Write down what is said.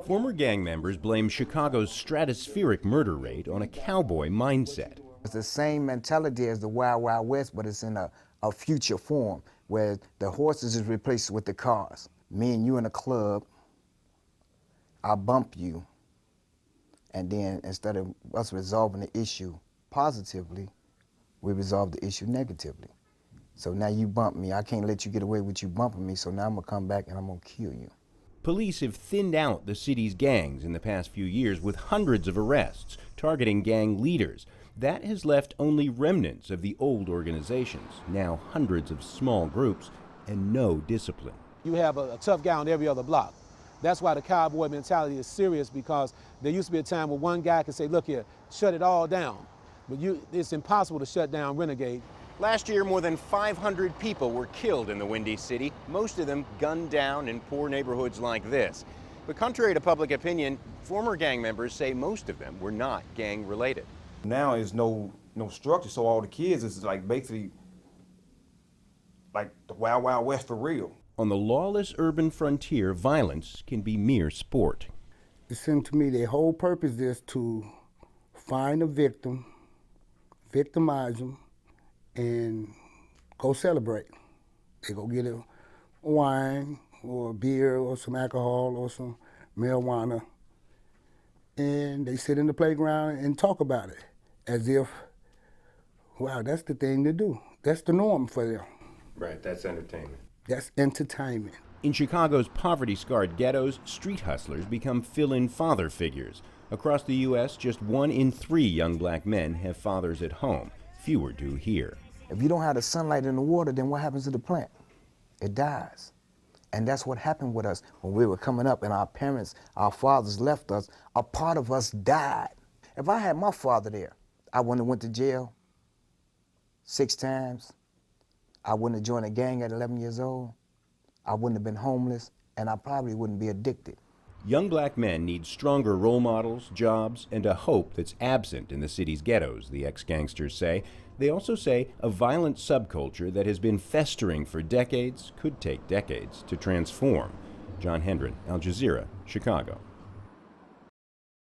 Former gang members blame Chicago's stratospheric murder rate on a cowboy mindset. It's the same mentality as the Wild Wild West, but it's in a future form, where the horses is replaced with the cars. Me and you in a club, I bump you, and then instead of us resolving the issue positively, we resolve the issue negatively. So now you bump me, I can't let you get away with you bumping me, so now I'm gonna come back and I'm gonna kill you. Police have thinned out the city's gangs in the past few years with hundreds of arrests targeting gang leaders. That has left only remnants of the old organizations, now hundreds of small groups, and no discipline. You have a tough guy on every other block. That's why the cowboy mentality is serious, because there used to be a time where one guy could say, look here, shut it all down. But it's impossible to shut down Renegade. Last year, more than 500 people were killed in the Windy City, most of them gunned down in poor neighborhoods like this. But contrary to public opinion, former gang members say most of them were not gang-related. Now there's no structure, so all the kids is like basically like the Wild Wild West for real. On the lawless urban frontier, violence can be mere sport. It seems to me their whole purpose is to find a victim, victimize them, and go celebrate. They go get a wine or a beer or some alcohol or some marijuana, and they sit in the playground and talk about it as if, wow, that's the thing to do. That's the norm for them. Right, that's entertainment. That's entertainment. In Chicago's poverty-scarred ghettos, street hustlers become fill-in father figures. Across the U.S., just 1 in 3 young black men have fathers at home. Fewer do here. If you don't have the sunlight in the water, then what happens to the plant? It dies. And that's what happened with us when we were coming up and our parents, our fathers left us. A part of us died. If I had my father there, I wouldn't have went to jail 6 times. I wouldn't have joined a gang at 11 years old. I wouldn't have been homeless, and I probably wouldn't be addicted. Young black men need stronger role models, jobs, and a hope that's absent in the city's ghettos, the ex-gangsters say. They also say a violent subculture that has been festering for decades could take decades to transform. Hendren, Al Jazeera, Chicago.